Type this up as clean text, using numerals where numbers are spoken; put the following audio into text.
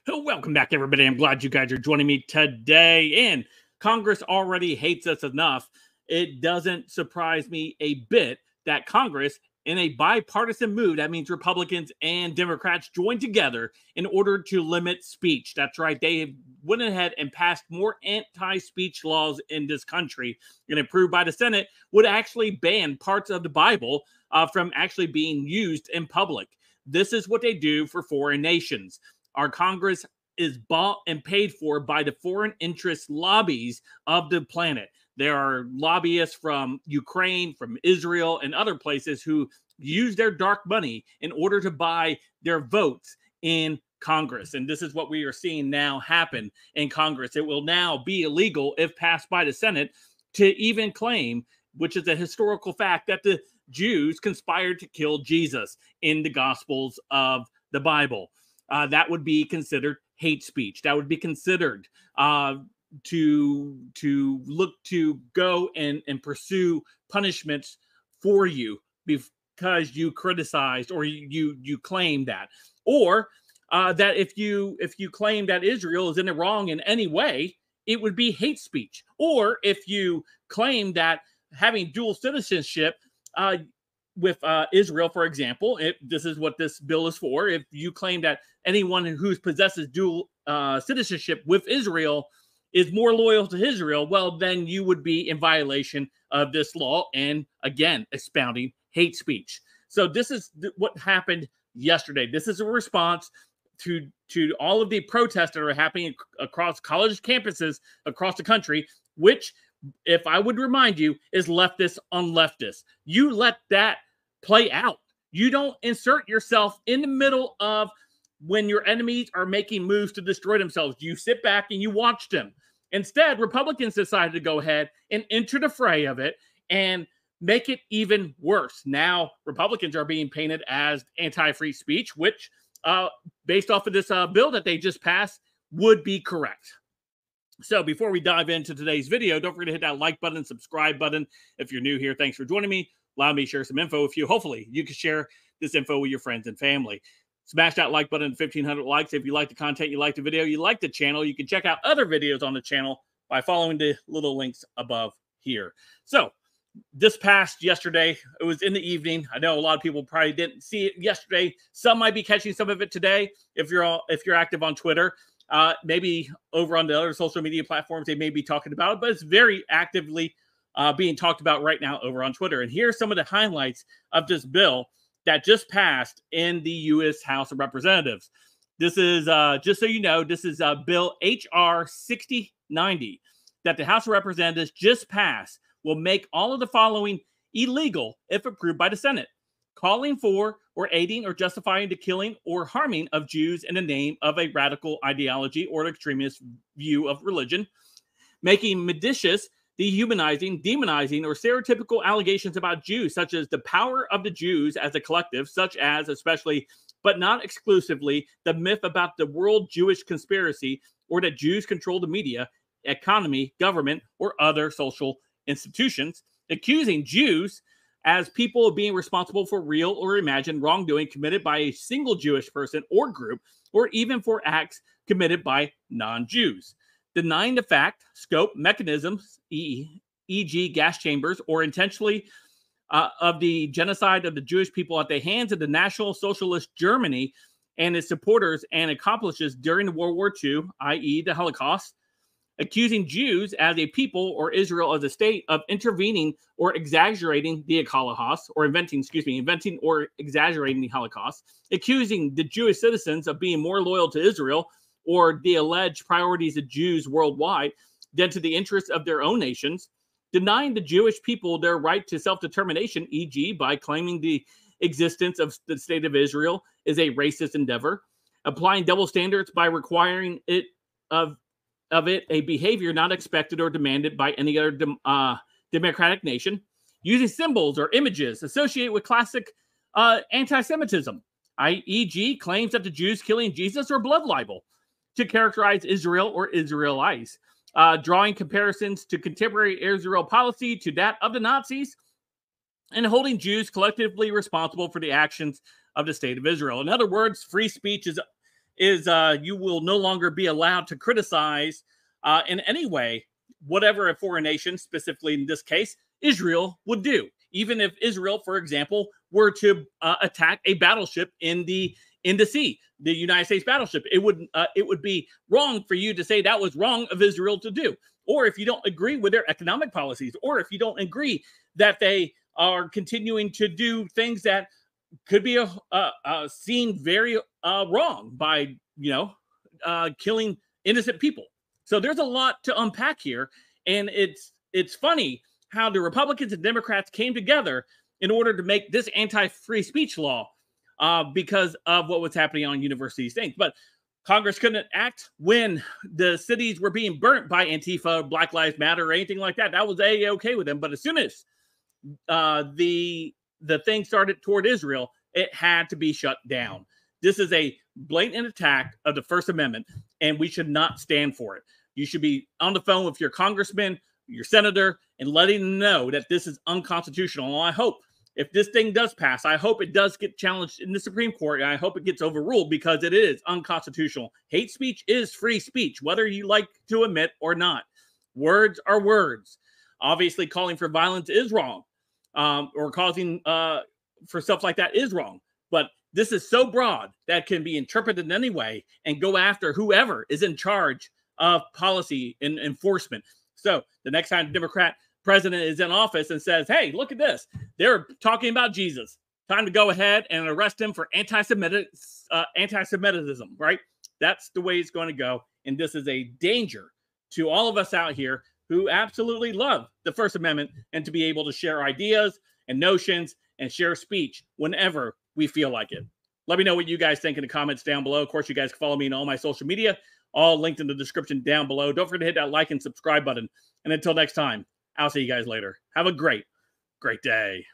Welcome back, everybody. I'm glad you guys are joining me today. And Congress already hates us enough. It doesn't surprise me a bit that Congress, in a bipartisan move, that means Republicans and Democrats joined together in order to limit speech. That's right. They went ahead and passed more anti-speech laws in this country, and approved by the Senate, would actually ban parts of the Bible from actually being used in public. This is what they do for foreign nations. Our Congress is bought and paid for by the foreign interest lobbies of the planet. There are lobbyists from Ukraine, from Israel, and other places who use their dark money in order to buy their votes in Congress. And this is what we are seeing now happen in Congress. It will now be illegal, if passed by the Senate, to even claim, which is a historical fact, that the Jews conspired to kill Jesus in the Gospels of the Bible. That would be considered hate speech. That would be considered to look to go and pursue punishments for you because you criticized or you claim that, or that if you claim that Israel is in the wrong in any way, it would be hate speech. Or if you claim that having dual citizenship with Israel, for example, this is what this bill is for. If you claim that anyone who possesses dual citizenship with Israel is more loyal to Israel, well, then you would be in violation of this law and, again, expounding hate speech. So this is what happened yesterday. This is a response to all of the protests that are happening across college campuses across the country, which, if I would remind you, is leftist on leftist. You let that play out. You don't insert yourself in the middle of when your enemies are making moves to destroy themselves. You sit back and you watch them. Instead, Republicans decided to go ahead and enter the fray of it and make it even worse. Now, Republicans are being painted as anti-free speech, which, based off of this bill that they just passed, would be correct. So before we dive into today's video, don't forget to hit that like button, subscribe button. If you're new here, thanks for joining me. Allow me to share some info with you. Hopefully, you can share this info with your friends and family. Smash that like button, 1,500 likes. If you like the content, you like the video, you like the channel, you can check out other videos on the channel by following the little links above here. So this passed yesterday. It was in the evening. I know a lot of people probably didn't see it yesterday. Some might be catching some of it today. If you're active on Twitter, maybe over on the other social media platforms, they may be talking about it, but it's very actively being talked about right now over on Twitter. And here's some of the highlights of this bill that just passed in the U.S. House of Representatives. This is, just so you know, this is Bill H.R. 6090 that the House of Representatives just passed, will make all of the following illegal if approved by the Senate: calling for or aiding or justifying the killing or harming of Jews in the name of a radical ideology or an extremist view of religion, making seditious, dehumanizing, demonizing, or stereotypical allegations about Jews, such as the power of the Jews as a collective, such as, especially, but not exclusively, the myth about the world Jewish conspiracy, or that Jews control the media, economy, government, or other social institutions, accusing Jews as people of being responsible for real or imagined wrongdoing committed by a single Jewish person or group, or even for acts committed by non-Jews. Denying the fact, scope, mechanisms, e.g. gas chambers, or intentionally of the genocide of the Jewish people at the hands of the National Socialist Germany and its supporters and accomplices during World War II, i.e. the Holocaust. Accusing Jews as a people or Israel as a state of intervening or exaggerating the Holocaust, or inventing or exaggerating the Holocaust. Accusing the Jewish citizens of being more loyal to Israel or the alleged priorities of Jews worldwide than to the interests of their own nations. Denying the Jewish people their right to self-determination, e.g. by claiming the existence of the state of Israel is a racist endeavor. Applying double standards by requiring it of it a behavior not expected or demanded by any other democratic nation. Using symbols or images associated with classic anti-Semitism, i.e. claims that the Jews killing Jesus are blood libel, to characterize Israel or Israelites, drawing comparisons to contemporary Israel policy to that of the Nazis, and holding Jews collectively responsible for the actions of the state of Israel. In other words, free speech is you will no longer be allowed to criticize in any way whatever a foreign nation, specifically in this case, Israel, would do. Even if Israel, for example, were to attack a battleship in the sea, the United States battleship, it would be wrong for you to say that was wrong of Israel to do. Or if you don't agree with their economic policies, or if you don't agree that they are continuing to do things that could be seen very wrong by, killing innocent people. So there's a lot to unpack here. And it's funny how the Republicans and Democrats came together in order to make this anti-free speech law because of what was happening on universities things. But Congress couldn't act when the cities were being burnt by Antifa, Black Lives Matter, or anything like that. That was okay with them. But as soon as the thing started toward Israel, it had to be shut down. This is a blatant attack of the First Amendment, and we should not stand for it. You should be on the phone with your congressman, your senator, and letting them know that this is unconstitutional. And I hope if this thing does pass, I hope it does get challenged in the Supreme Court, and I hope it gets overruled because it is unconstitutional. Hate speech is free speech, whether you like to admit or not. Words are words. Obviously, calling for violence is wrong, or causing for stuff like that is wrong. But this is so broad that can be interpreted in any way and go after whoever is in charge of policy and enforcement. So the next time the Democrat president is in office and says, hey, look at this, they're talking about Jesus, time to go ahead and arrest him for anti-Semitism, right? That's the way it's going to go. And this is a danger to all of us out here who absolutely love the First Amendment and to be able to share ideas and notions and share speech whenever we feel like it. Let me know what you guys think in the comments down below. Of course, you guys can follow me on all my social media, all linked in the description down below. Don't forget to hit that like and subscribe button. And until next time, I'll see you guys later. Have a great day.